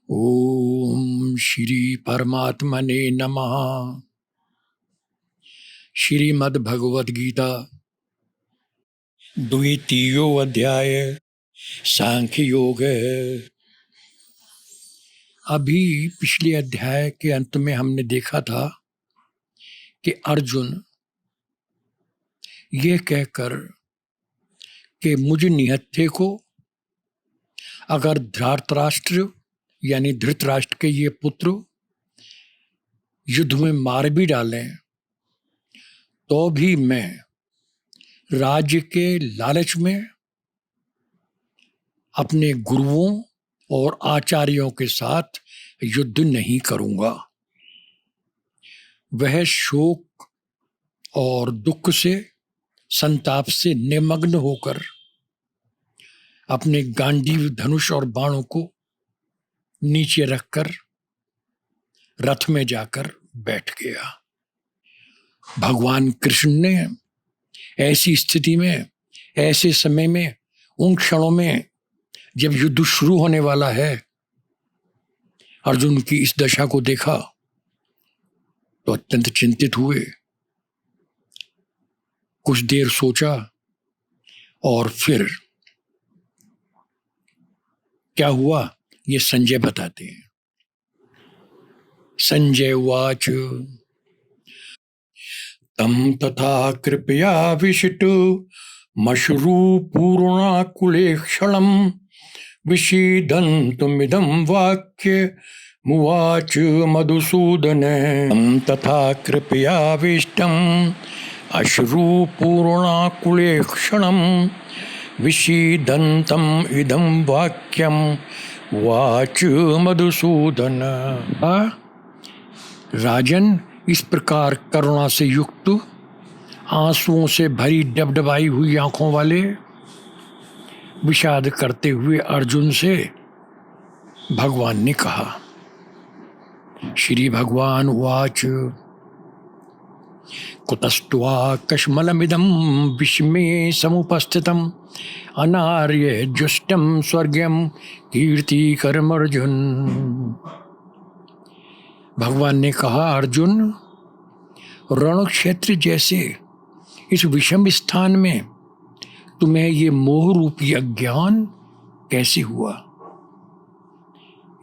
ओम श्री परमात्मने नमः। श्रीमद् भगवद गीता द्वितीयो अध्याय सांख्य योग है। अभी पिछले अध्याय के अंत में हमने देखा था कि अर्जुन ये कहकर कि मुझ निहत्थे को अगर धृतराष्ट्र यानी धृतराष्ट्र के ये पुत्र युद्ध में मार भी डालें तो भी मैं राज्य के लालच में अपने गुरुओं और आचार्यों के साथ युद्ध नहीं करूंगा। वह शोक और दुख से संताप से निमग्न होकर अपने गांडीव धनुष और बाणों को नीचे रखकर रथ में जाकर बैठ गया। भगवान कृष्ण ने ऐसी स्थिति में, ऐसे समय में, उन क्षणों में जब युद्ध शुरू होने वाला है, अर्जुन की इस दशा को देखा तो अत्यंत चिंतित हुए। कुछ देर सोचा और फिर क्या हुआ ये संजय बताते हैं। संजय उवाच तम तथा कृपया विशिट मश्रू पूर्णाकुले क्षणम विषीदन्तमिदं वाक्य मुवाच मधुसूदन। तम तथा कृपयाविष्टम् अश्रू पूर्णाकुले क्षणम विषीदन्तम् इदं वाक्यम वाच मधुसूदन। राजन, इस प्रकार करुणा से युक्त, आंसुओं से भरी डबडबाई हुई आंखों वाले विषाद करते हुए अर्जुन से भगवान ने कहा। श्री भगवान उवाच कुतस्त्वा कश्मलमिदं विस्मे समुपस्थितम् अनार्य जुष्टं स्वर्गं कीर्तिकरम् अर्जुन। भगवान ने कहा, अर्जुन, रण क्षेत्र जैसे इस विषम स्थान में तुम्हें ये मोह रूपी अज्ञान कैसे हुआ?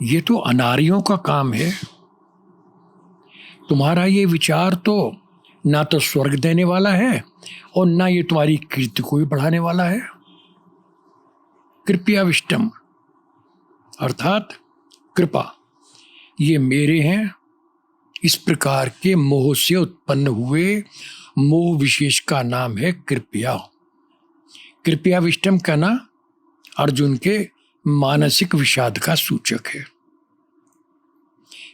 ये तो अनार्यों का काम है। तुम्हारा ये विचार तो ना तो स्वर्ग देने वाला है और ना ये तुम्हारी कीर्ति को भी बढ़ाने वाला है। कृपयाविष्टम अर्थात कृपा, ये मेरे हैं। इस प्रकार के मोह से उत्पन्न हुए मोह विशेष का नाम है कृपया। कृपयाविष्टम कहना अर्जुन के मानसिक विषाद का सूचक है।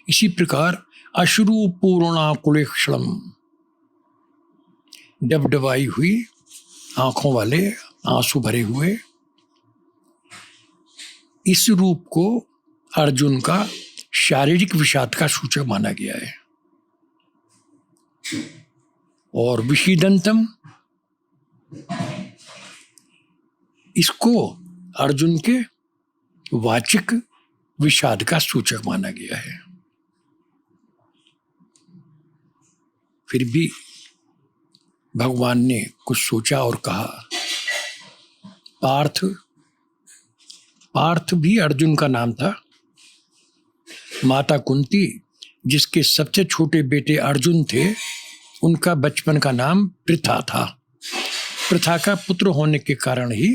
इसी प्रकार अश्रु पूर्णाकुलेक्षणम, डबडबाई हुई आंखों वाले, आंसू भरे हुए, इस रूप को अर्जुन का शारीरिक विषाद का सूचक माना गया है। और विषीदंतम, इसको अर्जुन के वाचिक विषाद का सूचक माना गया है। फिर भी भगवान ने कुछ सोचा और कहा, पार्थ भी अर्जुन का नाम था। माता कुंती, जिसके सबसे छोटे बेटे अर्जुन थे, उनका बचपन का नाम पृथा था। पृथा का पुत्र होने के कारण ही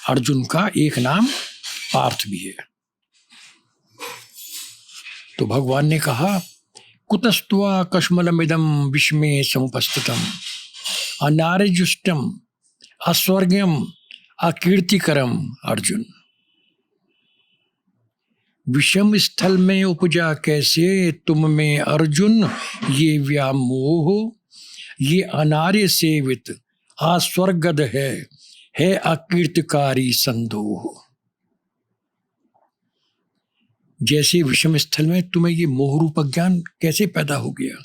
अर्जुन का एक नाम पार्थ भी है। तो भगवान ने कहा, कुतस्त्वा कश्मलमिदं विस्मे समुपस्थितम् अनार्यजुष्टम् अस्वर्ग्यम् अकीर्तिकरम् अर्जुन। विषम स्थल में उपजा कैसे तुम में अर्जुन ये व्यामोह, ये अनार्य सेवित अस्वर्गद है अकीर्तिकारी संदोह। जैसे विषम स्थल में तुम्हें ये मोह रूप अज्ञान कैसे पैदा हो गया?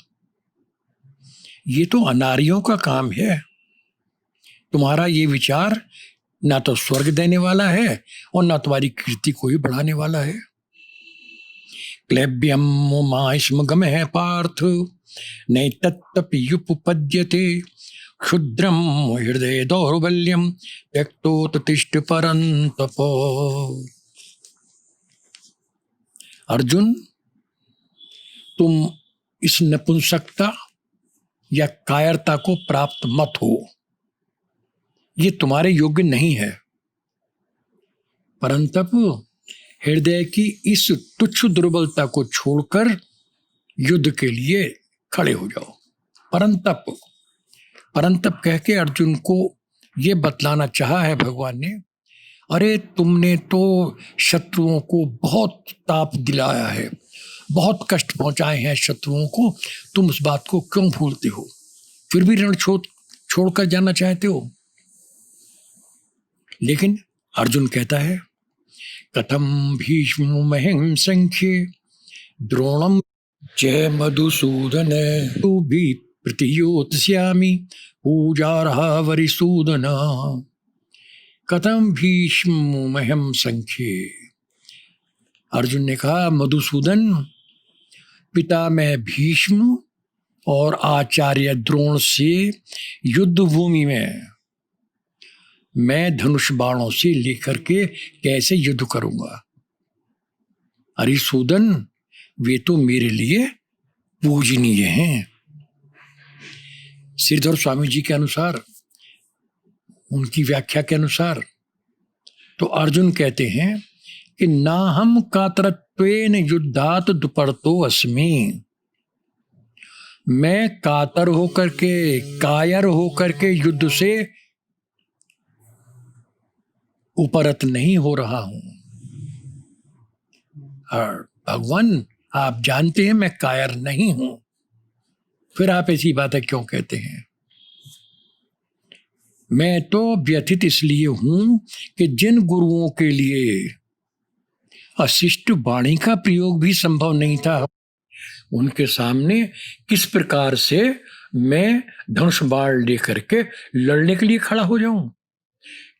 ये तो अनार्यों का काम है। तुम्हारा ये विचार ना तो स्वर्ग देने वाला है और ना तुम्हारी कीर्ति को ही बढ़ाने वाला है। क्लैब्यम मास्म गमः पार्थ नैतत्तप्युपपद्यते क्षुद्रम हृदय दौर्बल्यम त्यक्तोत्तिष्ठ परन्तप। अर्जुन, तुम इस नपुंसकता या कायरता को प्राप्त मत हो, ये तुम्हारे योग्य नहीं है। परंतप हृदय की इस तुच्छ दुर्बलता को छोड़कर युद्ध के लिए खड़े हो जाओ। परंतप परंतप कह के अर्जुन को ये बतलाना चाहा है भगवान ने, अरे तुमने तो शत्रुओं को बहुत ताप दिलाया है, बहुत कष्ट पहुंचाए हैं शत्रुओं को, तुम उस बात को क्यों भूलते हो, फिर भी रण छोड़कर जाना चाहते हो। लेकिन अर्जुन कहता है, कथम भीष्ममहं संख्ये द्रोणम च मधुसूदन तू भी प्रतियोत्स्यामि पूजार्हा वरिसूदन। कथम भीष्ममहं संख्ये, अर्जुन ने कहा, मधुसूदन, पिता मैं भीष्म और आचार्य द्रोण से युद्ध भूमि में मैं धनुष बाणों से लेकर के कैसे युद्ध करूंगा। हरिसूदन, वे तो मेरे लिए पूजनीय हैं। श्रीधर स्वामी जी के अनुसार, उनकी व्याख्या के अनुसार तो अर्जुन कहते हैं कि ना हम कातरत्वेन युद्धात दुपर्तो अस्मि, मैं कातर होकर के, कायर होकर के युद्ध से उपरत नहीं हो रहा हूं। और भगवान, आप जानते हैं मैं कायर नहीं हूं, फिर आप ऐसी बातें क्यों कहते हैं। मैं तो व्यथित इसलिए हूं कि जिन गुरुओं के लिए अशिष्ट वाणी का प्रयोग भी संभव नहीं था, उनके सामने किस प्रकार से मैं धनुष बाण लेकर के लड़ने के लिए खड़ा हो जाऊं।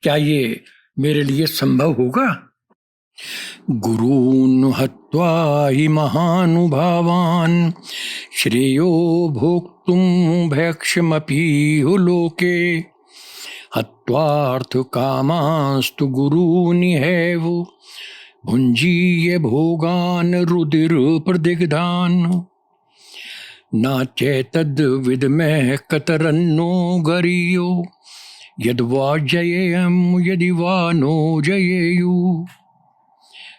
क्या ये मेरे लिए संभव होगा। गुरून् हत्वा हि महानुभावान् श्रेयो भोक्तुं भैक्षमपीह लोके हत्वार्थ कामास्तु गुरूनिहैव भुञ्जीय भोगान् रुधिर प्रदिग्धान् न चैतद्विद्मः कतरन्नो गरीयो यद्वा जयेयं यदि वा नो जयेयुः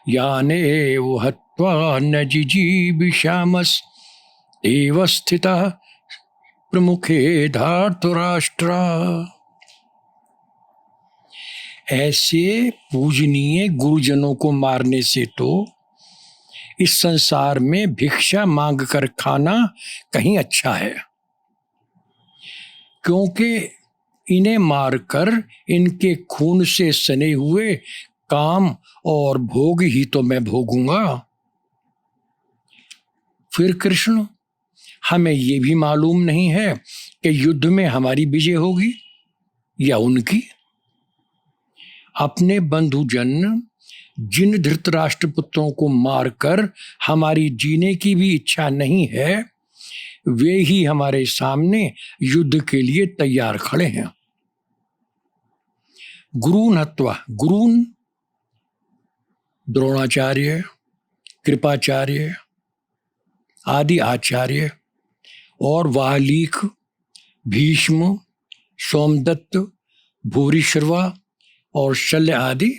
यानेव हत्वा न जिजीविषामस् एव स्थितः प्रमुखे धार्तराष्ट्रा। ऐसे पूजनीय गुरुजनों को मारने से तो इस संसार में भिक्षा मांग कर खाना कहीं अच्छा है, क्योंकि इन्हें मारकर इनके खून से सने हुए काम और भोग ही तो मैं भोगूंगा। फिर कृष्ण, हमें ये भी मालूम नहीं है कि युद्ध में हमारी विजय होगी या उनकी। अपने बंधुजन जिन धृतराष्ट्र पुत्रों को मारकर हमारी जीने की भी इच्छा नहीं है, वे ही हमारे सामने युद्ध के लिए तैयार खड़े हैं। गुरून् हत्वा, गुरून् द्रोणाचार्य, कृपाचार्य आदि आचार्य और वालीक, भीष्म, सोमदत्त, भूरिश्रवा और शल्य आदि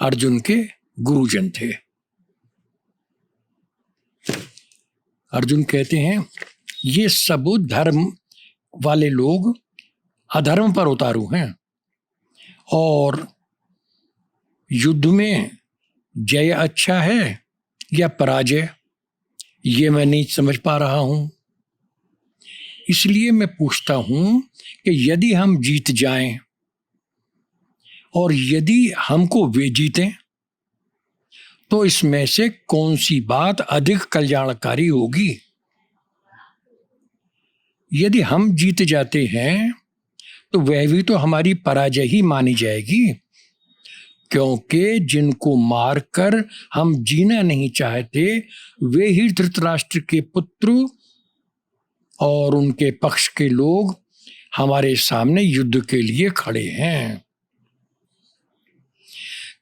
अर्जुन के गुरुजन थे। अर्जुन कहते हैं, ये सब धर्म वाले लोग अधर्म पर उतारू हैं और युद्ध में जय अच्छा है या पराजय, ये मैं नहीं समझ पा रहा हूं। इसलिए मैं पूछता हूं कि यदि हम जीत जाएं और यदि हमको वे जीतें, तो इसमें से कौन सी बात अधिक कल्याणकारी होगी। यदि हम जीत जाते हैं तो वह भी तो हमारी पराजय ही मानी जाएगी। क्योंकि जिनको मारकर हम जीना नहीं चाहते वे ही धृतराष्ट्र के पुत्र और उनके पक्ष के लोग हमारे सामने युद्ध के लिए खड़े हैं।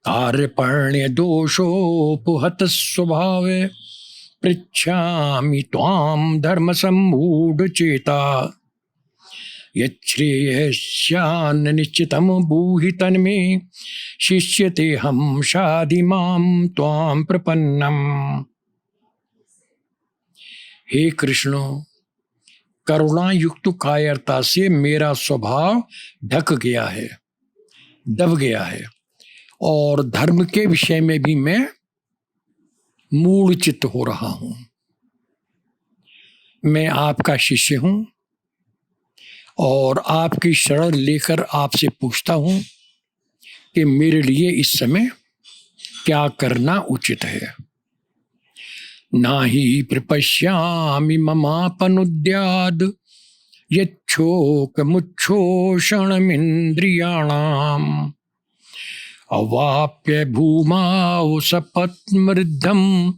कार्पण्य दोषोपहत स्वभावे पृच्छामि त्वां धर्म सम्मूढ़ चेता यच्छ्रेयस्यान्न निश्चितं ब्रूहि तन्मे शिष्यते हम शाधिमां त्वां प्रपन्नम्। हे कृष्ण, करुणा युक्त कायरता से मेरा स्वभाव ढक गया है, दब गया है, और धर्म के विषय में भी मैं मूढ़ चित्त हो रहा हूं। मैं आपका शिष्य हूं और आपकी शरण लेकर आपसे पूछता हूं कि मेरे लिए इस समय क्या करना उचित है। नाहि प्रपश्यामि ममापनुद्याद् यच्छोकमुच्छोषणमिन्द्रियाणाम् अवाप्य भूमाौ सपत्मृद्धं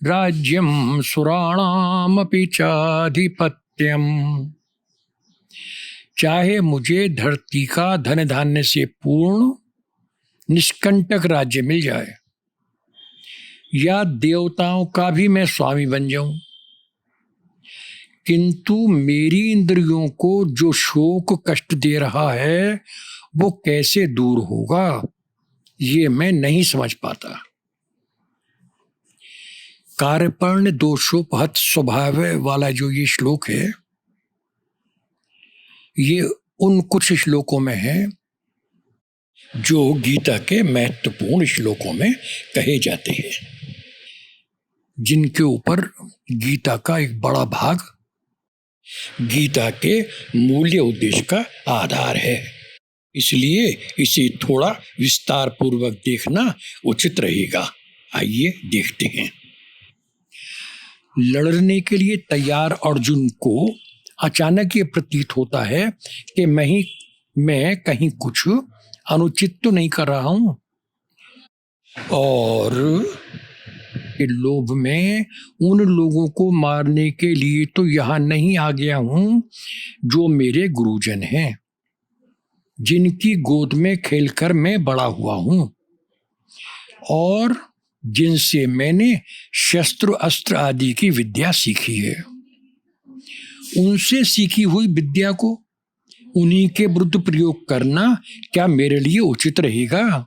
राज्यं सुराणामपि चाधिपत्यम्। चाहे मुझे धरती का धन धान्य से पूर्ण निष्कंटक राज्य मिल जाए या देवताओं का भी मैं स्वामी बन जाऊं, किंतु मेरी इंद्रियों को जो शोक कष्ट दे रहा है वो कैसे दूर होगा, ये मैं नहीं समझ पाता। कार्पण्य दोषोपहत स्वभाव वाला जो ये श्लोक है, ये उन कुछ श्लोकों में है जो गीता के महत्वपूर्ण श्लोकों में कहे जाते हैं, जिनके ऊपर गीता का एक बड़ा भाग गीता के मूल्य उद्देश्य का आधार है। इसलिए इसे थोड़ा विस्तार पूर्वक देखना उचित रहेगा। आइए देखते हैं। लड़ने के लिए तैयार अर्जुन को अचानक ये प्रतीत होता है कि मैं कहीं कुछ अनुचित तो नहीं कर रहा हूं, और कि लोभ में उन लोगों को मारने के लिए तो यहां नहीं आ गया हूं जो मेरे गुरुजन हैं, जिनकी गोद में खेलकर मैं बड़ा हुआ हूं और जिनसे मैंने शस्त्र अस्त्र आदि की विद्या सीखी है। उनसे सीखी हुई विद्या को उन्हीं के विरुद्ध प्रयोग करना क्या मेरे लिए उचित रहेगा?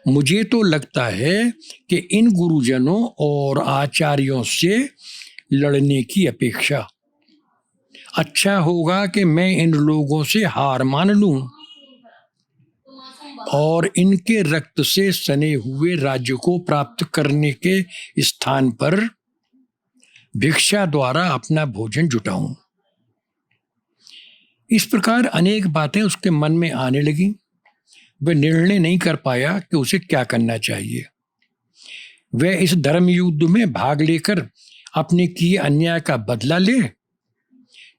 मुझे तो लगता है कि इन गुरुजनों और आचार्यों से लड़ने की अपेक्षा अच्छा होगा कि मैं इन लोगों से हार मान लूं और इनके रक्त से सने हुए राज्य को प्राप्त करने के स्थान पर भिक्षा द्वारा अपना भोजन जुटाऊं। इस प्रकार अनेक बातें उसके मन में आने लगी। वह निर्णय नहीं कर पाया कि उसे क्या करना चाहिए। वह इस धर्म युद्ध में भाग लेकर अपने किए अन्याय का बदला ले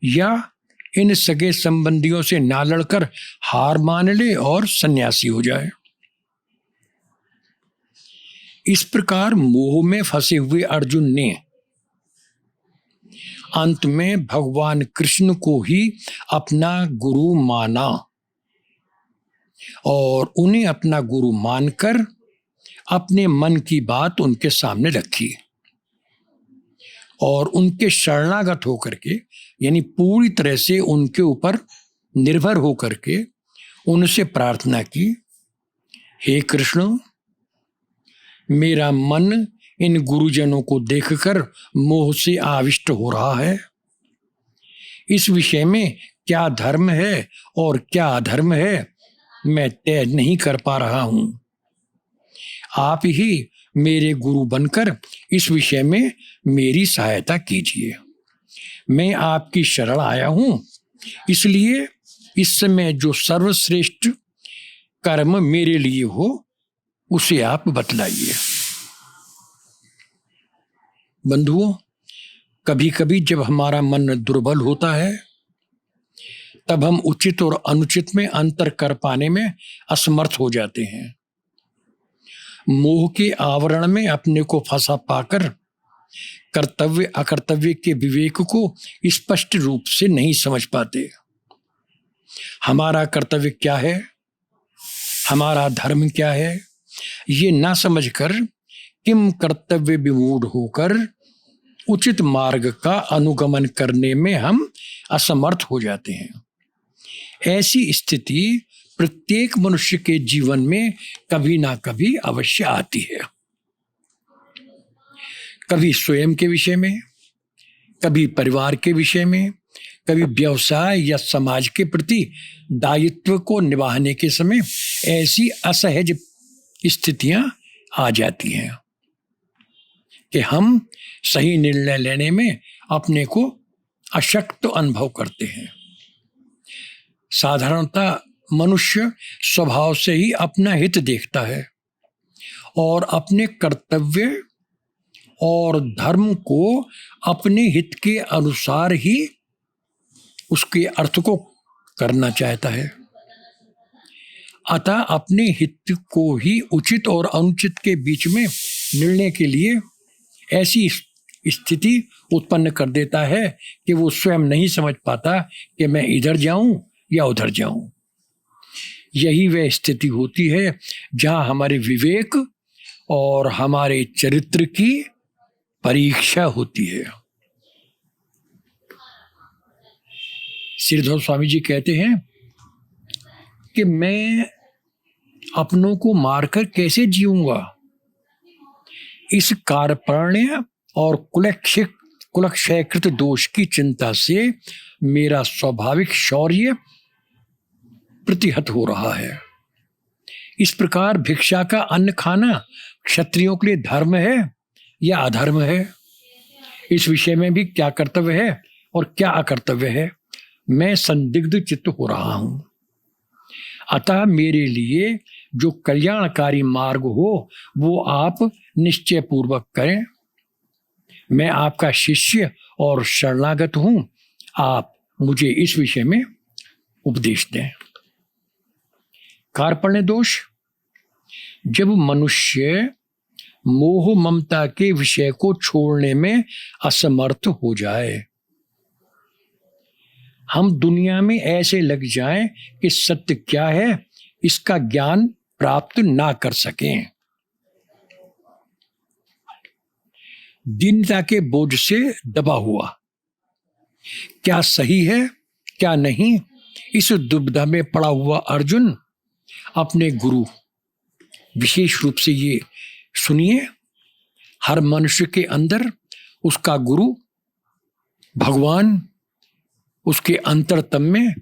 या इन सगे संबंधियों से ना लड़कर हार मान ले और सन्यासी हो जाए। इस प्रकार मोह में फंसे हुए अर्जुन ने अंत में भगवान कृष्ण को ही अपना गुरु माना और उन्हें अपना गुरु मानकर अपने मन की बात उनके सामने रखी और उनके शरणागत होकर के, यानी पूरी तरह से उनके ऊपर निर्भर होकर के उनसे प्रार्थना की, हे कृष्ण, मेरा मन इन गुरुजनों को देखकर मोह से आविष्ट हो रहा है। इस विषय में क्या धर्म है और क्या अधर्म है मैं तय नहीं कर पा रहा हूं। आप ही मेरे गुरु बनकर इस विषय में मेरी सहायता कीजिए। मैं आपकी शरण आया हूं, इसलिए इस समय जो सर्वश्रेष्ठ कर्म मेरे लिए हो उसे आप बतलाइए। बंधुओं, कभी कभी जब हमारा मन दुर्बल होता है तब हम उचित और अनुचित में अंतर कर पाने में असमर्थ हो जाते हैं। मोह के आवरण में अपने को फंसा पाकर कर्तव्य अकर्तव्य के विवेक को स्पष्ट रूप से नहीं समझ पाते। हमारा कर्तव्य क्या है, हमारा धर्म क्या है, ये ना समझकर किम कर्तव्य विमूढ़ होकर उचित मार्ग का अनुगमन करने में हम असमर्थ हो जाते हैं। ऐसी स्थिति प्रत्येक मनुष्य के जीवन में कभी ना कभी अवश्य आती है। कभी स्वयं के विषय में, कभी परिवार के विषय में, कभी व्यवसाय या समाज के प्रति दायित्व को निभाने के समय ऐसी असहज स्थितियां आ जाती हैं कि हम सही निर्णय लेने में अपने को अशक्त अनुभव करते हैं। साधारणतः मनुष्य स्वभाव से ही अपना हित देखता है और अपने कर्तव्य और धर्म को अपने हित के अनुसार ही उसके अर्थ को करना चाहता है। अतः अपने हित को ही उचित और अनुचित के बीच में निर्णय के लिए ऐसी स्थिति उत्पन्न कर देता है कि वो स्वयं नहीं समझ पाता कि मैं इधर जाऊं या उधर जाऊं। यही वह स्थिति होती है जहां हमारे विवेक और हमारे चरित्र की परीक्षा होती है। श्रीधर स्वामी जी कहते हैं कि मैं अपनों को मारकर कैसे जीऊंगा। इस कार्पण्य और कुलक्षयकृत दोष की चिंता से मेरा स्वाभाविक शौर्य प्रतिहत हो रहा है। इस प्रकार भिक्षा का अन्न खाना क्षत्रियों के लिए धर्म है या अधर्म है, इस विषय में भी क्या कर्तव्य है और क्या अकर्तव्य है, मैं संदिग्ध चित्त हो रहा हूं। अतः मेरे लिए जो कल्याणकारी मार्ग हो वो आप निश्चय पूर्वक करें। मैं आपका शिष्य और शरणागत हूं, आप मुझे इस विषय में उपदेश दें। कार्पण्य दोष, जब मनुष्य मोह ममता के विषय को छोड़ने में असमर्थ हो जाए, हम दुनिया में ऐसे लग जाएं कि सत्य क्या है इसका ज्ञान प्राप्त ना कर सकें, दीनता के बोझ से दबा हुआ, क्या सही है क्या नहीं, इस दुविधा में पड़ा हुआ अर्जुन अपने गुरु, विशेष रूप से ये सुनिए, हर मनुष्य के अंदर उसका गुरु भगवान उसके अंतरतम में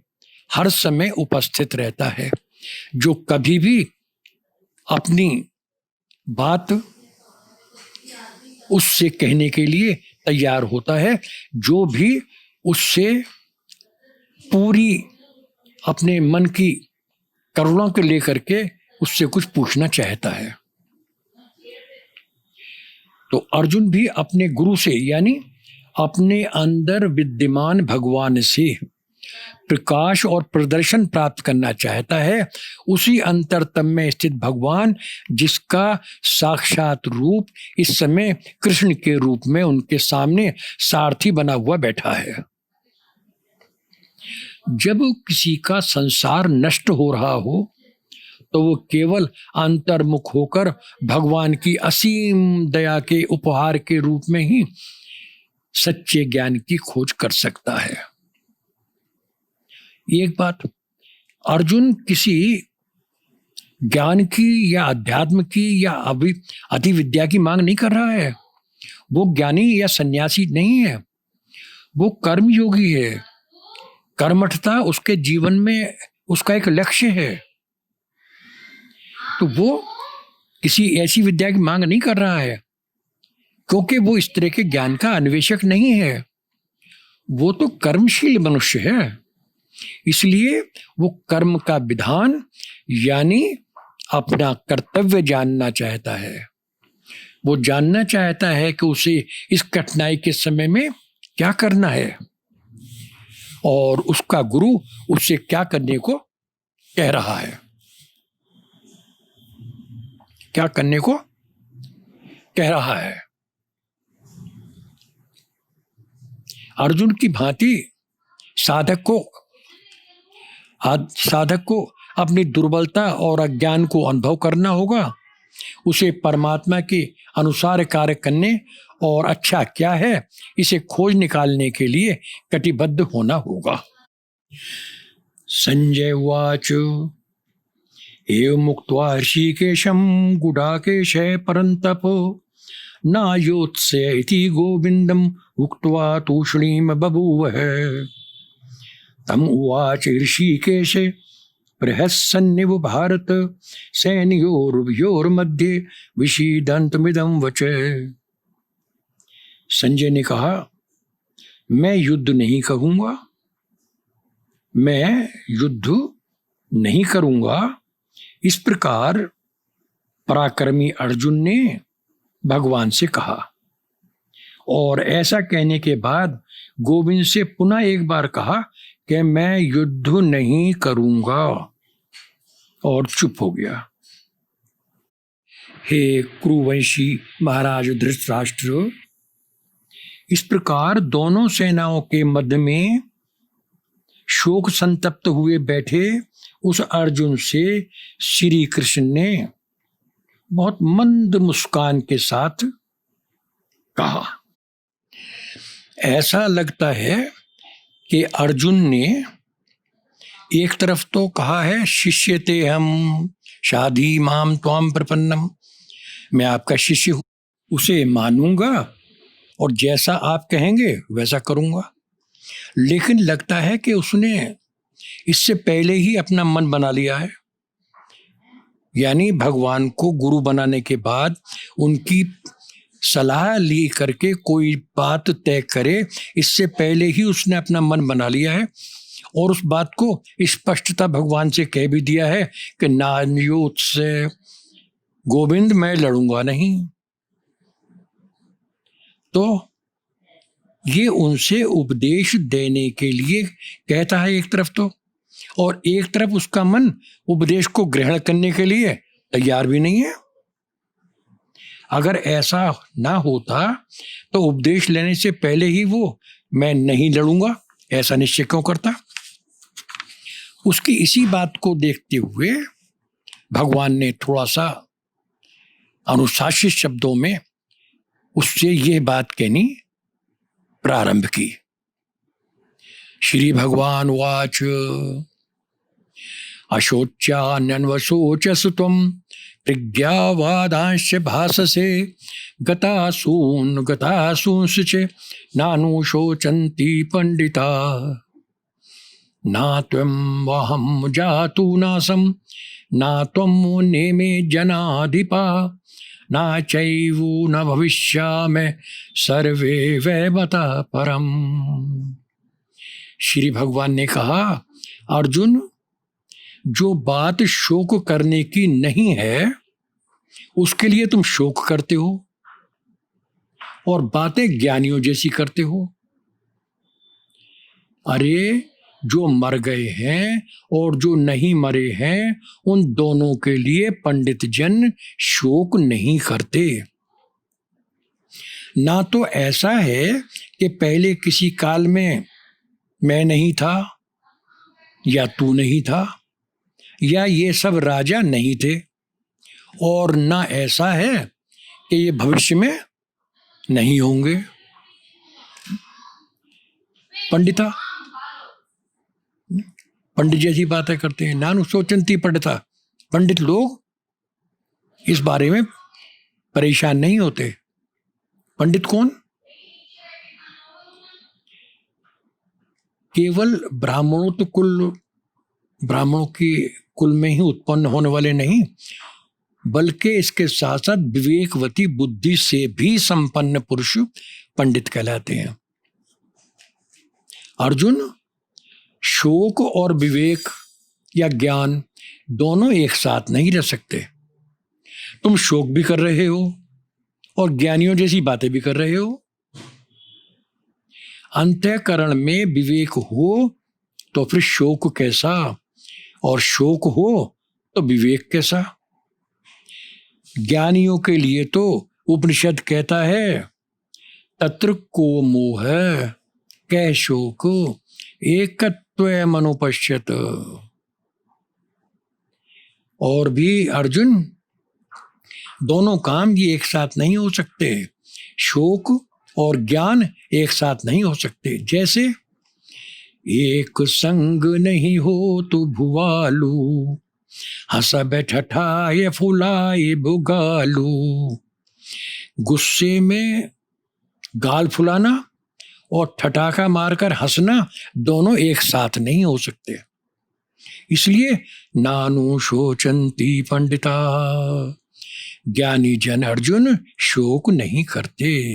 हर समय उपस्थित रहता है, जो कभी भी अपनी बात उससे कहने के लिए तैयार होता है, जो भी उससे पूरी अपने मन की करुणा को लेकर के उससे कुछ पूछना चाहता है। तो अर्जुन भी अपने गुरु से यानी अपने अंदर विद्यमान भगवान से प्रकाश और प्रदर्शन प्राप्त करना चाहता है। उसी अंतरतम में स्थित भगवान, जिसका साक्षात रूप इस समय कृष्ण के रूप में उनके सामने सारथी बना हुआ बैठा है। जब किसी का संसार नष्ट हो रहा हो तो वो केवल अंतर्मुख होकर भगवान की असीम दया के उपहार के रूप में ही सच्चे ज्ञान की खोज कर सकता है। एक बात, अर्जुन किसी ज्ञान की या अध्यात्म की या अति विद्या की मांग नहीं कर रहा है। वो ज्ञानी या सन्यासी नहीं है, वो कर्मयोगी है। कर्मठता उसके जीवन में उसका एक लक्ष्य है। तो वो किसी ऐसी विद्या की मांग नहीं कर रहा है, क्योंकि वो इस तरह के ज्ञान का अन्वेषक नहीं है। वो तो कर्मशील मनुष्य है, इसलिए वो कर्म का विधान यानी अपना कर्तव्य जानना चाहता है। वो जानना चाहता है कि उसे इस कठिनाई के समय में क्या करना है और उसका गुरु उससे क्या करने को कह रहा है। क्या करने को कह रहा है। अर्जुन की भांति साधक को अपनी दुर्बलता और अज्ञान को अनुभव करना होगा, उसे परमात्मा के अनुसार कार्य करने और अच्छा क्या है इसे खोज निकालने के लिए कटिबद्ध होना होगा। संजय उवाच एवं मुक्त्वा ऋषिकेशं गुडाकेशः परन्तप नायोत्स्य इति गोविन्दम् उक्त्वा तूष्णीं बभूवः। तम उवाच ऋषिकेश बृहस्सन्निव भारत सैन्योर्मध्ये विषीदन्तमिदं वच। संजय ने कहा, मैं युद्ध नहीं कहूंगा, मैं युद्ध नहीं करूंगा। इस प्रकार पराक्रमी अर्जुन ने भगवान से कहा और ऐसा कहने के बाद गोविंद से पुनः एक बार कहा कि मैं युद्ध नहीं करूंगा और चुप हो गया। हे कुरुवंशी महाराज धृतराष्ट्र, इस प्रकार दोनों सेनाओं के मध्य में शोक संतप्त हुए बैठे उस अर्जुन से श्री कृष्ण ने बहुत मंद मुस्कान के साथ कहा। ऐसा लगता है कि अर्जुन ने एक तरफ तो कहा है शिष्य ते हम शाधी माम त्वाम प्रपन्नम, मैं आपका शिष्य हूं, उसे मानूंगा और जैसा आप कहेंगे वैसा करूंगा। लेकिन लगता है कि उसने इससे पहले ही अपना मन बना लिया है, यानी भगवान को गुरु बनाने के बाद उनकी सलाह ली करके कोई बात तय करे, इससे पहले ही उसने अपना मन बना लिया है और उस बात को स्पष्टता भगवान से कह भी दिया है कि नान्योत से गोविंद मैं लड़ूंगा नहीं। तो ये उनसे उपदेश देने के लिए कहता है एक तरफ तो, और एक तरफ उसका मन उपदेश को ग्रहण करने के लिए तैयार भी नहीं है। अगर ऐसा ना होता तो उपदेश लेने से पहले ही वो मैं नहीं लड़ूंगा ऐसा निश्चय क्यों करता। उसकी इसी बात को देखते हुए भगवान ने थोड़ा सा अनुशासित शब्दों में उससे यह बात कहनी प्रारंभ की। श्री भगवान वाच अशोच्यान्यन्वशोचसु त्वं प्रज्ञावादांश्च भाससे गतासूंश्च नानुशोचन्ति पंडिता ना त्वं वहं जातु नासं ना त्वं नेमे जनाधिपा ना चैवो न भविष्यामि सर्वे वैवता परम। श्री भगवान ने कहा, अर्जुन, जो बात शोक करने की नहीं है उसके लिए तुम शोक करते हो और बातें ज्ञानियों जैसी करते हो। अरे जो मर गए हैं और जो नहीं मरे हैं उन दोनों के लिए पंडित जन शोक नहीं करते। ना तो ऐसा है कि पहले किसी काल में मैं नहीं था या तू नहीं था या ये सब राजा नहीं थे, और ना ऐसा है कि ये भविष्य में नहीं होंगे। पंडिता, पंडित जैसी बातें करते हैं। नानु सोचंती पंडिता, पंडित लोग इस बारे में परेशान नहीं होते। पंडित कौन? केवल ब्राह्मणों की कुल में ही उत्पन्न होने वाले नहीं, बल्कि इसके साथ साथ विवेकवती बुद्धि से भी संपन्न पुरुष पंडित कहलाते हैं। अर्जुन, शोक और विवेक या ज्ञान दोनों एक साथ नहीं रह सकते। तुम शोक भी कर रहे हो और ज्ञानियों जैसी बातें भी कर रहे हो। अंतःकरण में विवेक हो तो फिर शोक कैसा, और शोक हो तो विवेक कैसा। ज्ञानियों के लिए तो उपनिषद कहता है तत्र को मोह कै शोक एकत्वम् अनुपश्यत। और भी अर्जुन, दोनों काम ये एक साथ नहीं हो सकते। शोक और ज्ञान एक साथ नहीं हो सकते। जैसे एक संग नहीं हो तो भुवालू, हंसा बैठाए फुलाए बुगालू। गुस्से में गाल फुलाना और ठठाका मारकर हंसना दोनों एक साथ नहीं हो सकते। इसलिए नानु शोचंती पंडिता, ज्ञानी जन अर्जुन शोक नहीं करते।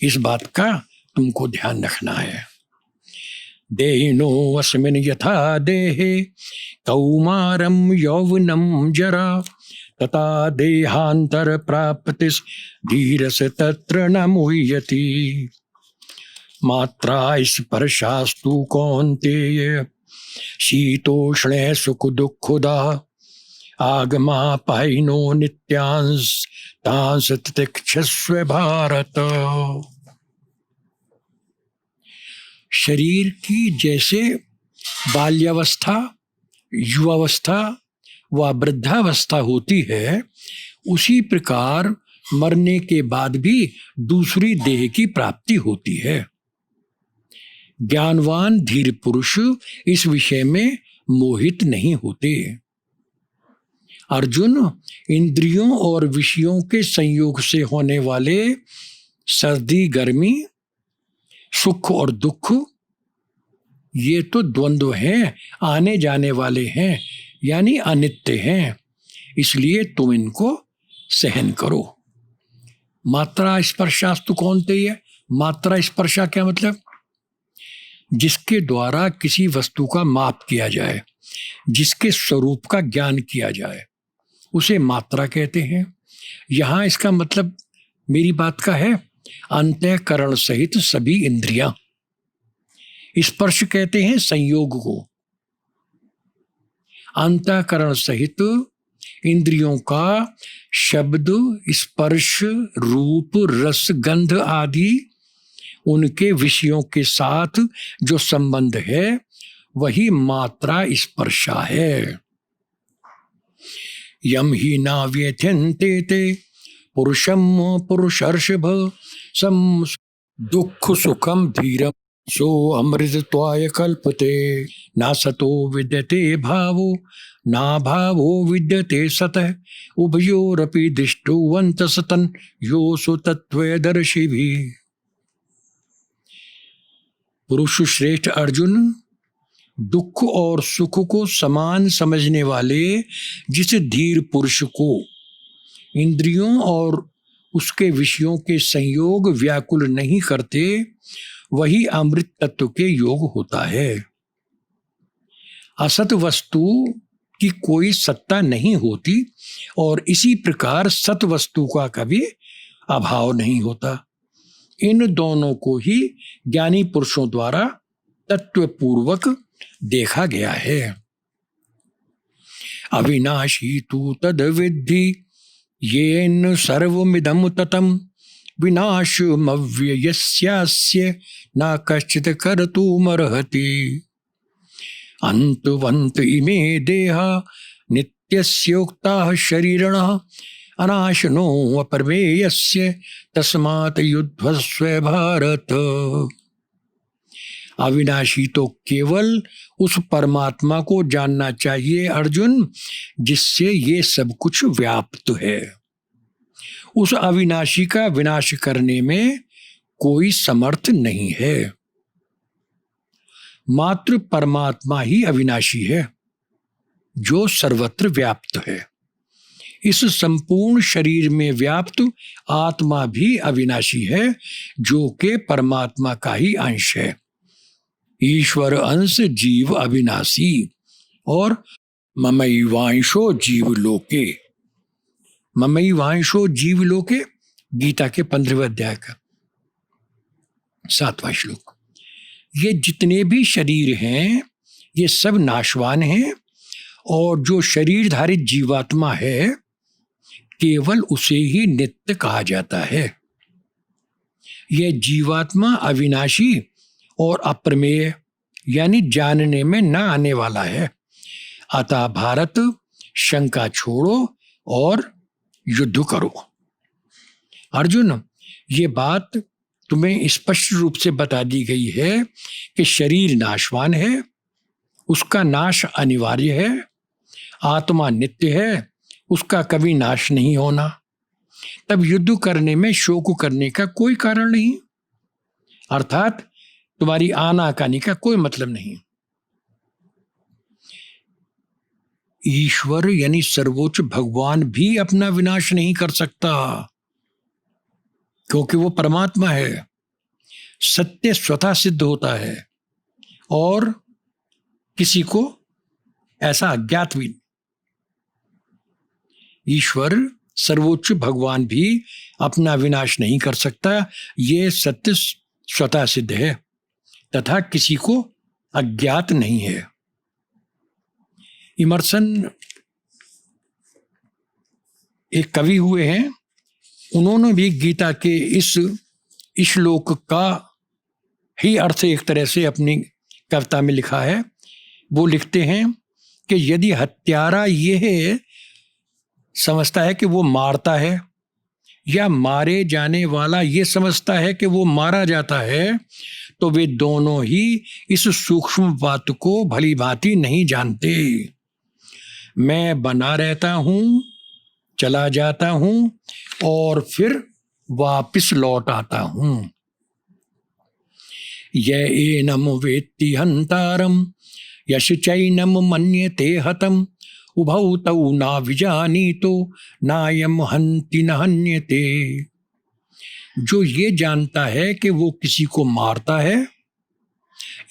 इस बात का तुमको ध्यान रखना है। देहिनो अस्मिन् यथा देहे कौमारम यौवनम जरा, तथा देहांतर प्राप्तिस् धीरस् तत्र न मुह्यति। मात्रा स्पर्शास्तु कौन्तेय शीतोष्णे सुख दुःखदा, आगमापायिनो नित्यांश तांस तितिक्षस्व भारत। शरीर की जैसे बाल्यावस्था, युवावस्था व वृद्धावस्था होती है, उसी प्रकार मरने के बाद भी दूसरी देह की प्राप्ति होती है। ज्ञानवान धीर पुरुष इस विषय में मोहित नहीं होते। अर्जुन, इंद्रियों और विषयों के संयोग से होने वाले सर्दी गर्मी, सुख और दुख, ये तो द्वंद्व हैं, आने जाने वाले हैं, यानी अनित्य हैं। इसलिए तुम इनको सहन करो। मात्रा स्पर्शास्तु कौन्तेय, मात्रा स्पर्शा क्या मतलब? जिसके द्वारा किसी वस्तु का माप किया जाए, जिसके स्वरूप का ज्ञान किया जाए, उसे मात्रा कहते हैं। यहाँ इसका मतलब मेरी बात का है अंतःकरण सहित सभी इंद्रियां। स्पर्श कहते हैं संयोग को। अंतःकरण सहित इंद्रियों का शब्द, स्पर्श, रूप, रस, गंध आदि उनके विषयों के साथ जो संबंध है वही मात्रा स्पर्शा है। यम ही ना व्यथ्यन्ते ते पुरुषम पुरुषर्षभ, सम दुख सुखम धीरम सो अमृतत्वाय कल्पते। ना सतो विद्यते भावो ना भावो विद्यते सतः, उभयोरपि दृष्टुवन्त सतन योऽसु तत्त्वदर्शिभिः। पुरुष श्रेष्ठ अर्जुन, दुख और सुख को समान समझने वाले जिस धीर पुरुष को इंद्रियों और उसके विषयों के संयोग व्याकुल नहीं करते, वही अमृत तत्व के योग होता है। असत वस्तु की कोई सत्ता नहीं होती और इसी प्रकार सत वस्तु का कभी अभाव नहीं होता। इन दोनों को ही ज्ञानी पुरुषों द्वारा तत्वपूर्वक देखा गया है। अविनाशी तु तद विद्धि येन सर्वमिदं ततं, विनाशमव्ययस्यास्य न कश्चित् कर्तुमर्हति। अन्तवन्त इमे देहा नित्यस्योक्ताः शरीरिणः, अनाशनो अप्रमेयस्य तस्मात् युध्यस्व भारत। अविनाशी तो केवल उस परमात्मा को जानना चाहिए अर्जुन, जिससे ये सब कुछ व्याप्त है। उस अविनाशी का विनाश करने में कोई समर्थ नहीं है। मात्र परमात्मा ही अविनाशी है, जो सर्वत्र व्याप्त है। इस संपूर्ण शरीर में व्याप्त आत्मा भी अविनाशी है, जो कि परमात्मा का ही अंश है। ईश्वर अंश जीव अविनाशी और ममैवांशो जीव लोके। ममैवांशो जीव लोके गीता के 15वें अध्याय का 7वां श्लोक। ये जितने भी शरीर हैं ये सब नाशवान हैं, और जो शरीर धारित जीवात्मा है केवल उसे ही नित्य कहा जाता है। यह जीवात्मा अविनाशी और अप्रमेय यानी जानने में न आने वाला है। अतः भारत, शंका छोड़ो और युद्ध करो। अर्जुन, ये बात तुम्हें स्पष्ट रूप से बता दी गई है कि शरीर नाशवान है, उसका नाश अनिवार्य है। आत्मा नित्य है, उसका कभी नाश नहीं होना। तब युद्ध करने में शोक करने का कोई कारण नहीं, अर्थात तुम्हारी आनाकानी का कोई मतलब नहीं। ईश्वर यानी सर्वोच्च भगवान भी अपना विनाश नहीं कर सकता, क्योंकि वो परमात्मा है। सत्य स्वतः सिद्ध होता है और किसी को ऐसा अज्ञात भी। ईश्वर सर्वोच्च भगवान भी अपना विनाश नहीं कर सकता, ये सत्य स्वतः सिद्ध है तथा किसी को अज्ञात नहीं है। इमर्सन एक कवि हुए हैं, उन्होंने भी गीता के इस श्लोक का ही अर्थ एक तरह से अपनी कविता में लिखा है। वो लिखते हैं कि यदि हत्यारा ये समझता है कि वो मारता है या मारे जाने वाला ये समझता है कि वो मारा जाता है, तो वे दोनों ही इस सूक्ष्म बात को भली भांति नहीं जानते। मैं बना रहता हूँ, चला जाता हूँ और फिर वापिस लौट आता हूँ। ये एनम वेत्ति हंतारम यश चैनम मन्यते हतम उभौ तौ ना विजानीतो नायम हन्ति न हन्यते। जो ये जानता है कि वो किसी को मारता है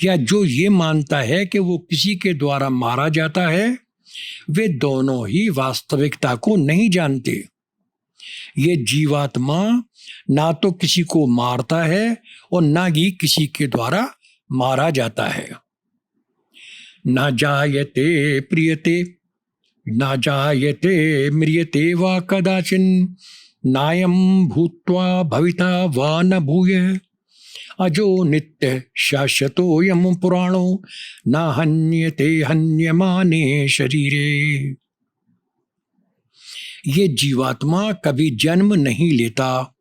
या जो ये मानता है कि वो किसी के द्वारा मारा जाता है, वे दोनों ही वास्तविकता को नहीं जानते। ये जीवात्मा ना तो किसी को मारता है और ना ही किसी के द्वारा मारा जाता है। ना जायते प्रियते न जायते म्रियते वा कदाचिन नायम भूत्वा भविता वा न भूयः अजो नित्य शाश्वतोऽयं पुराणो न हन्यते हन्यमाने शरीरे। ये जीवात्मा कभी जन्म नहीं लेता,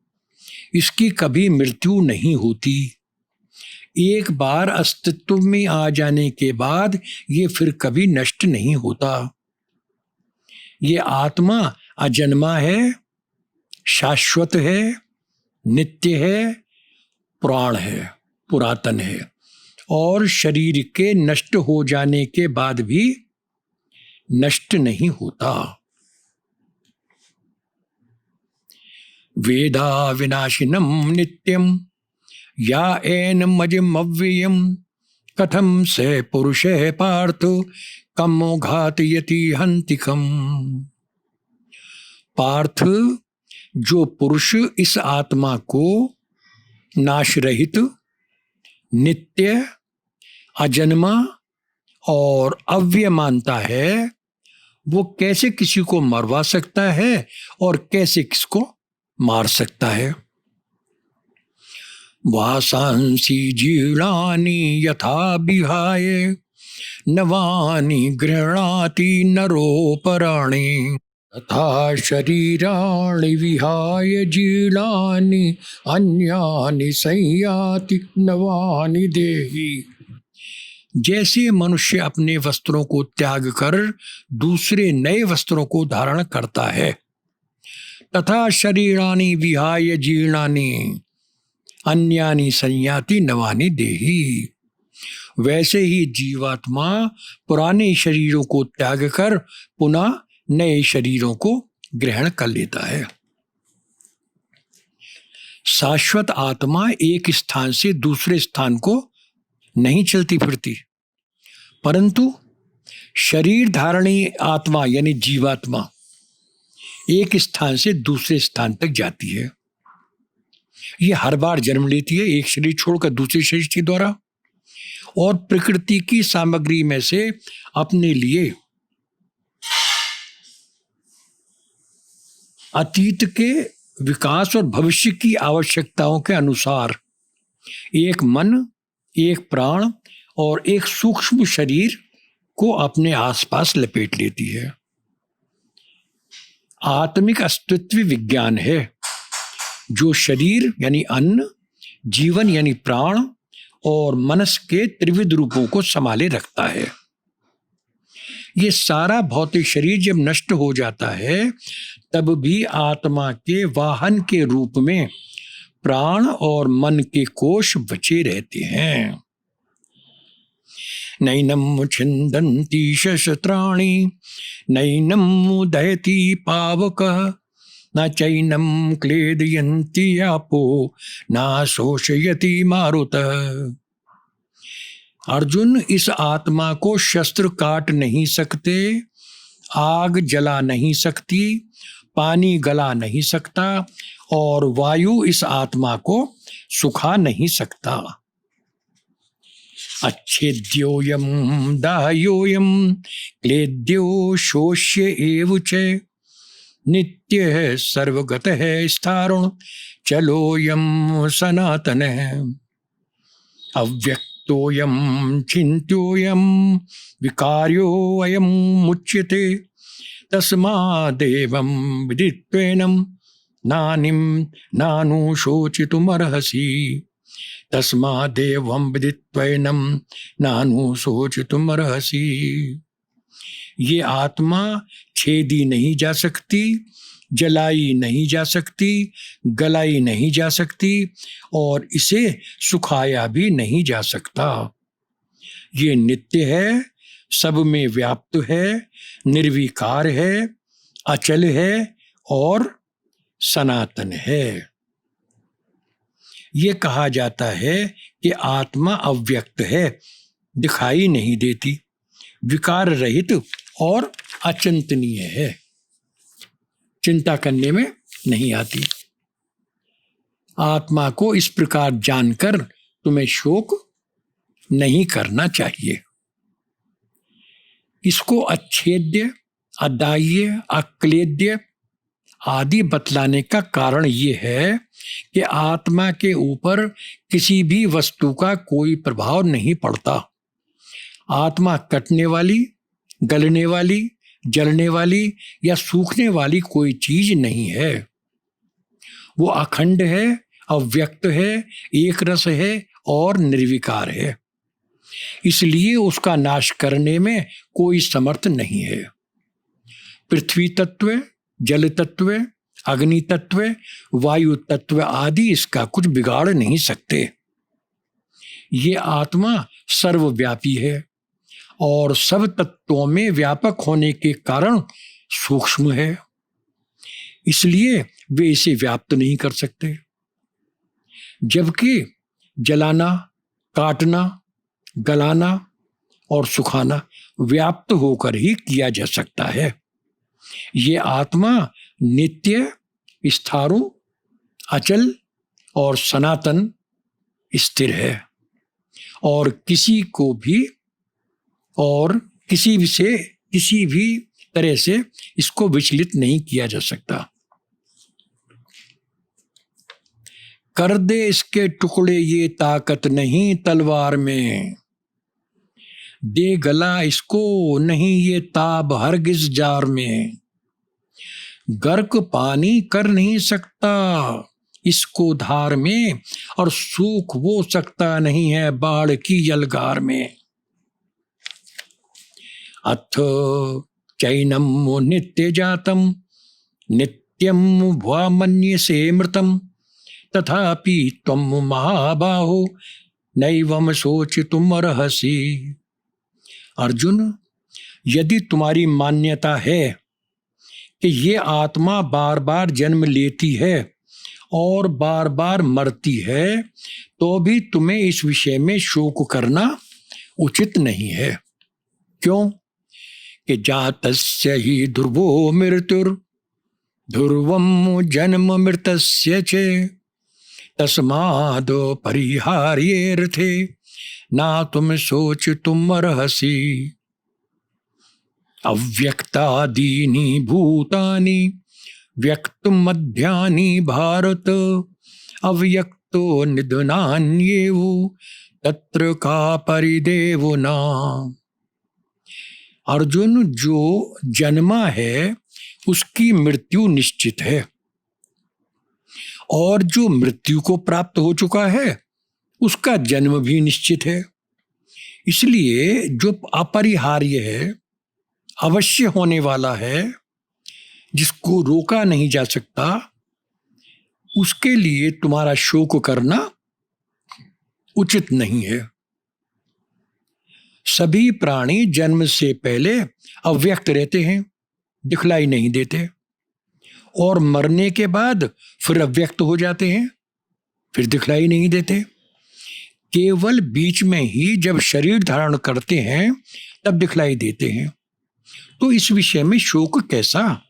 इसकी कभी मृत्यु नहीं होती। एक बार अस्तित्व में आ जाने के बाद ये फिर कभी नष्ट नहीं होता। ये आत्मा अजन्मा है, शाश्वत है, नित्य है, पुराण है, पुरातन है और शरीर के नष्ट हो जाने के बाद भी नष्ट नहीं होता। वेदा विनाशिनम नित्यम या एनम अजम अव्ययम कथम से पुरुष पार्थ कमो घातयति हंतिकम। पार्थ, जो पुरुष इस आत्मा को नाश रहित, नित्य, अजन्मा और अव्यय मानता है, वो कैसे किसी को मरवा सकता है और कैसे किसको मार सकता है। वासांसी जीर्णानि यथा विहाय नवानि गृह्णाति नरोपराणि तथा शरीराणि विहाय जीर्णानि अन्यानि संयाति नवानि देहि। जैसे मनुष्य अपने वस्त्रों को त्याग कर दूसरे नए वस्त्रों को धारण करता है, तथा शरीराणि विहाय जीर्णानि अन्यानि संयाति नवानि देहि, वैसे ही जीवात्मा पुराने शरीरों को त्याग कर पुनः नए शरीरों को ग्रहण कर लेता है। शाश्वत आत्मा एक स्थान से दूसरे स्थान को नहीं चलती फिरती, परंतु शरीर धारणी आत्मा यानी जीवात्मा एक स्थान से दूसरे स्थान तक जाती है। ये हर बार जन्म लेती है, एक शरीर छोड़कर दूसरे शरीर के द्वारा, और प्रकृति की सामग्री में से अपने लिए अतीत के विकास और भविष्य की आवश्यकताओं के अनुसार एक मन, एक प्राण और एक सूक्ष्म शरीर को अपने आसपास लपेट लेती है। आत्मिक अस्तित्व विज्ञान है जो शरीर यानी अन्न, जीवन यानी प्राण और मनस के त्रिविध रूपों को संभाले रखता है। ये सारा भौतिक शरीर जब नष्ट हो जाता है तब भी आत्मा के वाहन के रूप में प्राण और मन के कोश बचे रहते हैं। नैनम छिन्दन्ति शस्त्राणि नैनम उदयति पावकः न चैनम क्लेदयन्ति आपो न शोषयति मारुतः। अर्जुन, इस आत्मा को शस्त्र काट नहीं सकते, आग जला नहीं सकती, पानी गला नहीं सकता और वायु इस आत्मा को सुखा नहीं सकता। अच्छेद्योयम दाह्योयम क्लेद्यो शोष्य एव च नित्य सर्वगत है स्थारुण चलोयम सनातन है। अव्यक्तोयम चिन्त्योयम विकार्यो अयम मुच्यते तस्मादेवं विदित्वेनं नानिं नानुशोचितुमर्हसि। तस्मादेवं विदित्वेनं नानुशोचितुमर्हसि। ये आत्मा छेदी नहीं जा सकती, जलाई नहीं जा सकती, गलाई नहीं जा सकती और इसे सुखाया भी नहीं जा सकता। ये नित्य है, सब में व्याप्त है, निर्विकार है, अचल है और सनातन है। ये कहा जाता है कि आत्मा अव्यक्त है, दिखाई नहीं देती, विकार रहित और अचिंतनीय है, चिंता करने में नहीं आती। आत्मा को इस प्रकार जानकर तुम्हें शोक नहीं करना चाहिए। इसको अच्छेद्य, अदाह्य, अक्लेद्य आदि बतलाने का कारण ये है कि आत्मा के ऊपर किसी भी वस्तु का कोई प्रभाव नहीं पड़ता। आत्मा कटने वाली, गलने वाली, जलने वाली या सूखने वाली कोई चीज नहीं है। वो अखंड है, अव्यक्त है, एक रस है और निर्विकार है। इसलिए उसका नाश करने में कोई समर्थ नहीं है। पृथ्वी तत्व, जल तत्व, अग्नि तत्व, वायु तत्व आदि इसका कुछ बिगाड़ नहीं सकते। ये आत्मा सर्वव्यापी है और सब तत्वों में व्यापक होने के कारण सूक्ष्म है, इसलिए वे इसे व्याप्त नहीं कर सकते। जबकि जलाना, काटना, गलाना और सुखाना व्याप्त होकर ही किया जा सकता है। ये आत्मा नित्य, स्थाणु, अचल और सनातन स्थिर है और किसी भी तरह से इसको विचलित नहीं किया जा सकता। कर दे इसके टुकड़े ये ताकत नहीं तलवार में, दे गला इसको नहीं ये ताब हरगिज जार में। गर्क पानी कर नहीं सकता इसको धार में और सूख वो सकता नहीं है बाढ़ की यलगार में। अथ चैनम नित्य जातम नित्यम वा मन्यसे मृतम तथापि त्वं महाबाहो नैवम सोचितुम अर्हसि। अर्जुन, यदि तुम्हारी मान्यता है कि ये आत्मा बार बार जन्म लेती है और बार बार मरती है, तो भी तुम्हें इस विषय में शोक करना उचित नहीं है। क्यों? कि जातस्य ही ध्रुवो मृत्युर ध्रुवम जन्म मृतस्य च तस्माद् परिहार्येऽर्थे ना तुम सोचितुम अर्हसि। अव्यक्तादीनि भूतानि व्यक्त मध्यानि भारत अव्यक्तो निधनान्येवु तत्र का परिदेवो न। अर्जुन, जो जन्मा है उसकी मृत्यु निश्चित है, और जो मृत्यु को प्राप्त हो चुका है उसका जन्म भी निश्चित है। इसलिए जो अपरिहार्य है, अवश्य होने वाला है, जिसको रोका नहीं जा सकता, उसके लिए तुम्हारा शोक करना उचित नहीं है। सभी प्राणी जन्म से पहले अव्यक्त रहते हैं, दिखलाई नहीं देते, और मरने के बाद फिर अव्यक्त हो जाते हैं, फिर दिखलाई नहीं देते। केवल बीच में ही जब शरीर धारण करते हैं तब दिखलाई देते हैं। तो इस विषय में शोक कैसा?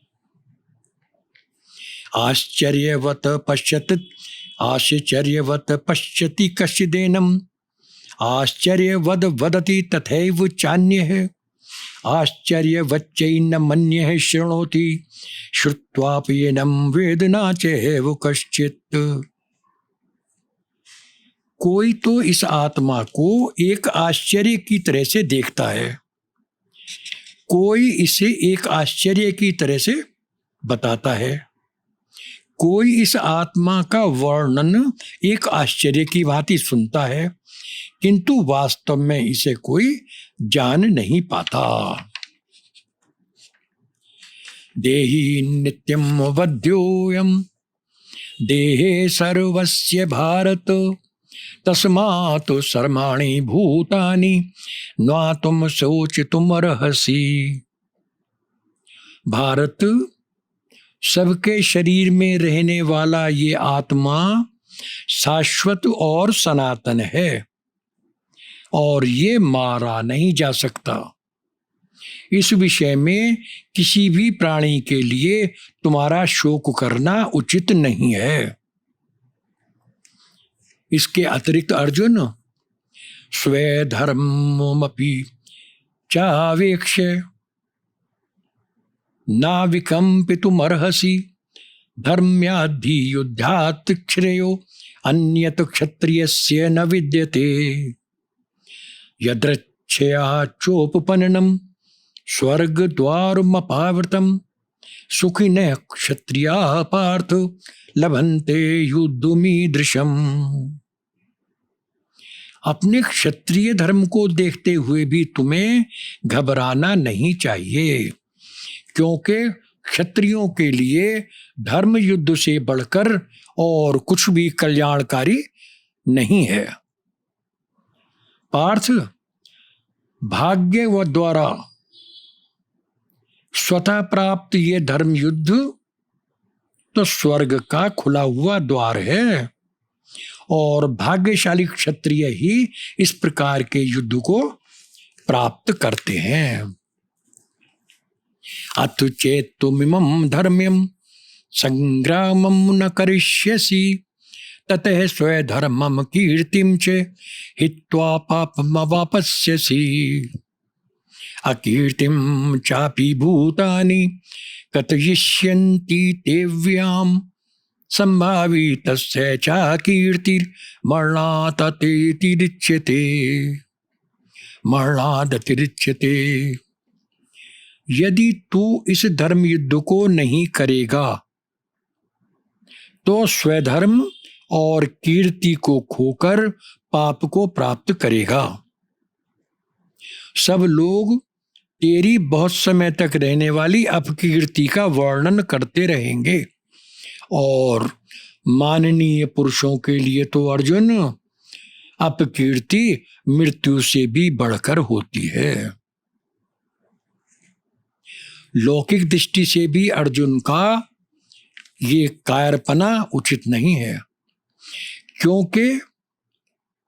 आश्चर्यवत पश्यति कश्चिदेनम आश्चर्यवद वदति तथैव चान्यः आश्चर्यवच्चैन मन्यः शृणोति श्रुत्वाप्येनं वेद न चैव कश्चित्। कोई तो इस आत्मा को एक आश्चर्य की तरह से देखता है, कोई इसे एक आश्चर्य की तरह से बताता है, कोई इस आत्मा का वर्णन एक आश्चर्य की भांति सुनता है, किंतु वास्तव में इसे कोई जान नहीं पाता। देहि नित्यं वध्योऽयं देहे सर्वस्य भारत तस्मात् सर्वाणि भूतानि नातुम शोचितुमर्हसि। भारत, सबके शरीर में रहने वाला ये आत्मा शाश्वत और सनातन है, और ये मारा नहीं जा सकता। इस विषय में किसी भी प्राणी के लिए तुम्हारा शोक करना उचित नहीं है। इसके अतिरिक्त अर्जुन, स्वेधर्ममपि चावेक्ष्य नाविकम्पितुमर्हसि धर्म्याद्धि युद्धात् श्रेयो अन्यत् क्षत्रियस्य न विद्यते। यदृच्छया चोपपन्नं स्वर्गद्वारमपावृतं सुखिनः क्षत्रियाः पार्थ लभन्ते युद्धमीदृशम्। अपने क्षत्रिय धर्म को देखते हुए भी तुम्हें घबराना नहीं चाहिए, क्योंकि क्षत्रियों के लिए धर्म युद्ध से बढ़कर और कुछ भी कल्याणकारी नहीं है। पार्थ, भाग्य व द्वारा स्वतः प्राप्त ये धर्म युद्ध तो स्वर्ग का खुला हुआ द्वार है, और भाग्यशाली क्षत्रिय ही इस प्रकार के युद्ध को प्राप्त करते हैं। अथ चेत्तुमिमं धर्म्यं संग्रामं न करिष्यसि ततः स्वधर्मं कीर्तिं च हित्वा पापमवापस्यसि। अकीर्तिं चापि भूतानि कथयिष्यन्ति तेव्याम् संभावी तस्य च मरणादतिरिच्यते। यदि तू इस धर्म युद्ध को नहीं करेगा तो स्वधर्म और कीर्ति को खोकर पाप को प्राप्त करेगा। सब लोग तेरी बहुत समय तक रहने वाली अपकीर्ति का वर्णन करते रहेंगे, और माननीय पुरुषों के लिए तो अर्जुन अपकीर्ति मृत्यु से भी बढ़कर होती है। लौकिक दृष्टि से भी अर्जुन का ये कायरपना उचित नहीं है, क्योंकि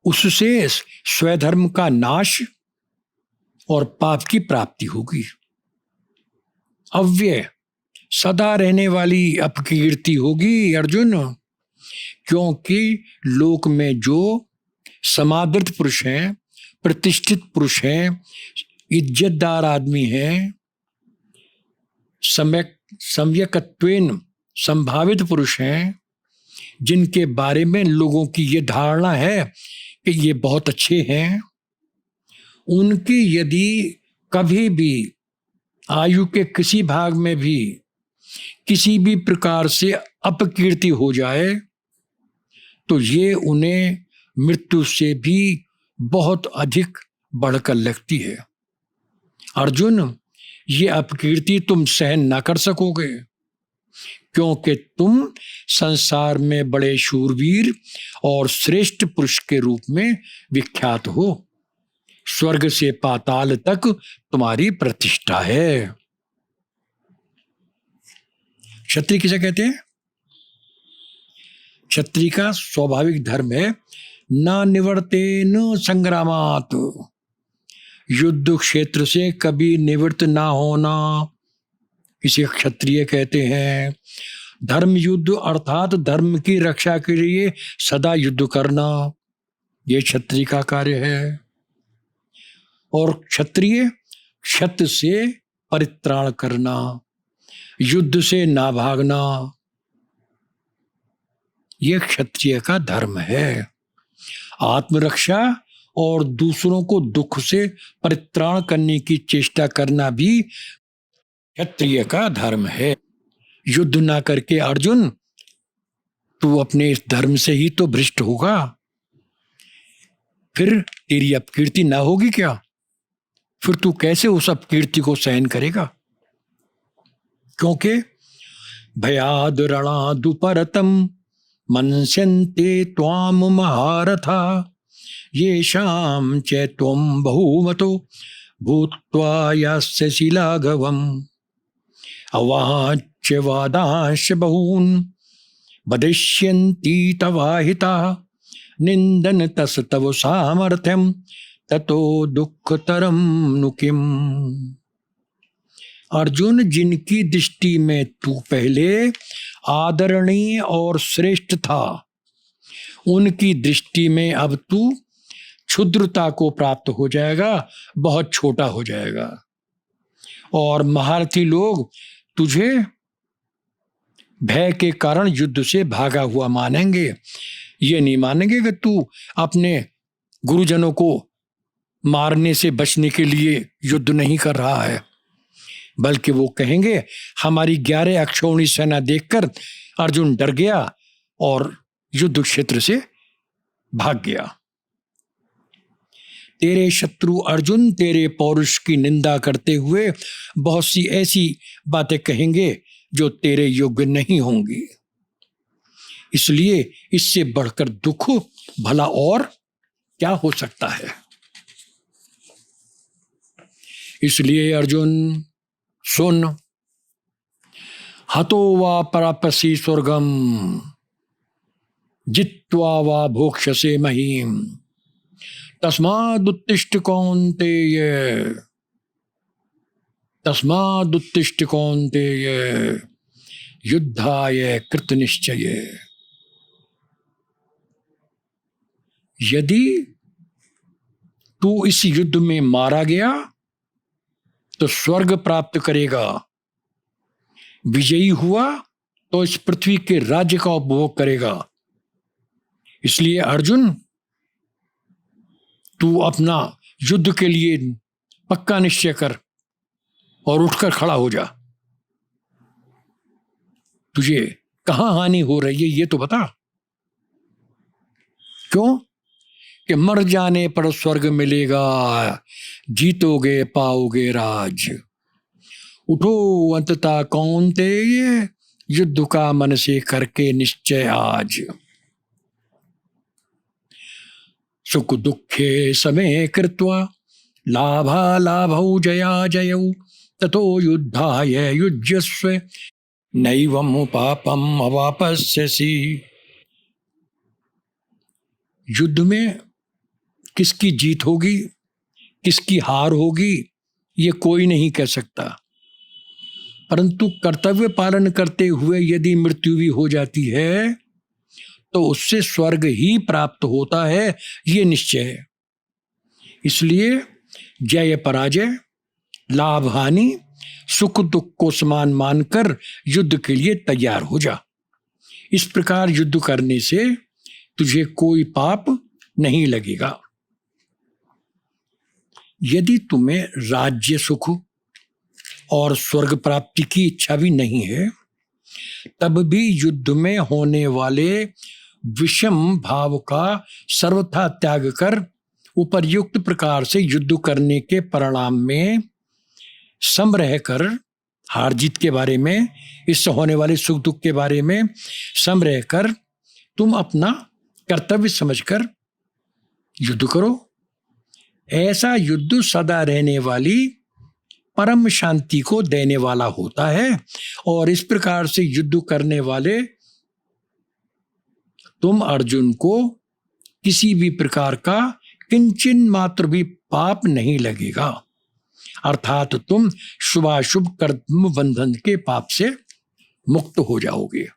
उससे स्वधर्म का नाश और पाप की प्राप्ति होगी। अव्यय सदा रहने वाली अपकीर्ति होगी अर्जुन, क्योंकि लोक में जो समादृत पुरुष हैं, प्रतिष्ठित पुरुष हैं, इज्जतदार आदमी हैं, सम्यकत्वेन संभावित पुरुष हैं, जिनके बारे में लोगों की ये धारणा है कि ये बहुत अच्छे हैं, उनकी यदि कभी भी आयु के किसी भाग में भी किसी भी प्रकार से अपकीर्ति हो जाए तो ये उन्हें मृत्यु से भी बहुत अधिक बढ़कर लगती है। अर्जुन, ये अपकीर्ति तुम सहन ना कर सकोगे, क्योंकि तुम संसार में बड़े शूरवीर और श्रेष्ठ पुरुष के रूप में विख्यात हो। स्वर्ग से पाताल तक तुम्हारी प्रतिष्ठा है। क्षत्रिय किसे कहते हैं? क्षत्रिय का स्वाभाविक धर्म है न निवर्तेन संग्रामात्, युद्ध क्षेत्र से कभी निवृत्त ना होना, इसे क्षत्रिय कहते हैं। धर्म युद्ध अर्थात धर्म की रक्षा के लिए सदा युद्ध करना, ये क्षत्रिय का कार्य है। और क्षत्रिय क्षत से परित्राण करना, युद्ध से ना भागना, यह क्षत्रिय का धर्म है। आत्मरक्षा और दूसरों को दुख से परित्राण करने की चेष्टा करना भी क्षत्रिय का धर्म है। युद्ध ना करके अर्जुन, तू अपने इस धर्म से ही तो भ्रष्ट होगा, फिर तेरी अपकीर्ति ना होगी क्या? फिर तू कैसे उस अपकीर्ति को सहन करेगा? क्योंकि भयाद रणादुपरतम मनस्यन्ते त्वाम महारथा येषां च त्वं बहुमतो भूत्वा यास्यसि लाघवम् अवाच्य वादांश्च बहून् वदिष्यन्ति तवाहिताः निन्दन तस् तव सामर्थ्यं ततो दुःखतरं नु किम्। अर्जुन, जिनकी दृष्टि में तू पहले आदरणीय और श्रेष्ठ था, उनकी दृष्टि में अब तू क्षुद्रता को प्राप्त हो जाएगा, बहुत छोटा हो जाएगा। और महारथी लोग तुझे भय के कारण युद्ध से भागा हुआ मानेंगे। ये नहीं मानेंगे कि तू अपने गुरुजनों को मारने से बचने के लिए युद्ध नहीं कर रहा है, बल्कि वो कहेंगे हमारी 11 अक्षौणी सेना देखकर अर्जुन डर गया और युद्ध क्षेत्र से भाग गया। तेरे शत्रु अर्जुन तेरे पौरुष की निंदा करते हुए बहुत सी ऐसी बातें कहेंगे जो तेरे योग्य नहीं होंगी। इसलिए इससे बढ़कर दुख भला और क्या हो सकता है। इसलिए अर्जुन सुन, हतो वा प्राप्यसि स्वर्गम जित्वा वा भोक्ष्यसे महीम तस्मादुत्तिष्ठ कौन्तेय तस्मादुत्तिष्ठ कौन्तेय युद्धाय कृतनिश्चय। यदि तू इस युद्ध में मारा गया तो स्वर्ग प्राप्त करेगा, विजयी हुआ तो इस पृथ्वी के राज्य का उपभोग करेगा। इसलिए अर्जुन, तू अपना युद्ध के लिए पक्का निश्चय कर और उठकर खड़ा हो जा। तुझे कहां हानि हो रही है ये तो बता। क्यों? कि मर जाने पर स्वर्ग मिलेगा, जीतोगे पाओगे राज। उठो अंततः कौन्तेय, युद्ध का मन से करके निश्चय आज। सुख दुखे समय कृत्वा लाभा लाभौ जया जयौ ततो युद्धाय युज्यस्व नैवं पापम अवापस्यसि। युद्ध में किसकी जीत होगी किसकी हार होगी ये कोई नहीं कह सकता, परंतु कर्तव्य पालन करते हुए यदि मृत्यु भी हो जाती है तो उससे स्वर्ग ही प्राप्त होता है, ये निश्चय है। इसलिए जय पराजय, लाभ हानि सुख दुख को समान मानकर युद्ध के लिए तैयार हो जा। इस प्रकार युद्ध करने से तुझे कोई पाप नहीं लगेगा। यदि तुम्हें राज्य सुख और स्वर्ग प्राप्ति की इच्छा भी नहीं है, तब भी युद्ध में होने वाले विषम भाव का सर्वथा त्याग कर उपर्युक्त प्रकार से युद्ध करने के परिणाम में सम रहकर, हार जीत के बारे में, इससे होने वाले सुख दुख के बारे में सम रहकर तुम अपना कर्तव्य समझकर युद्ध करो। ऐसा युद्ध सदा रहने वाली परम शांति को देने वाला होता है और इस प्रकार से युद्ध करने वाले तुम अर्जुन को किसी भी प्रकार का किंचन मात्र भी पाप नहीं लगेगा, अर्थात तुम शुभाशुभ कर्म बंधन के पाप से मुक्त हो जाओगे।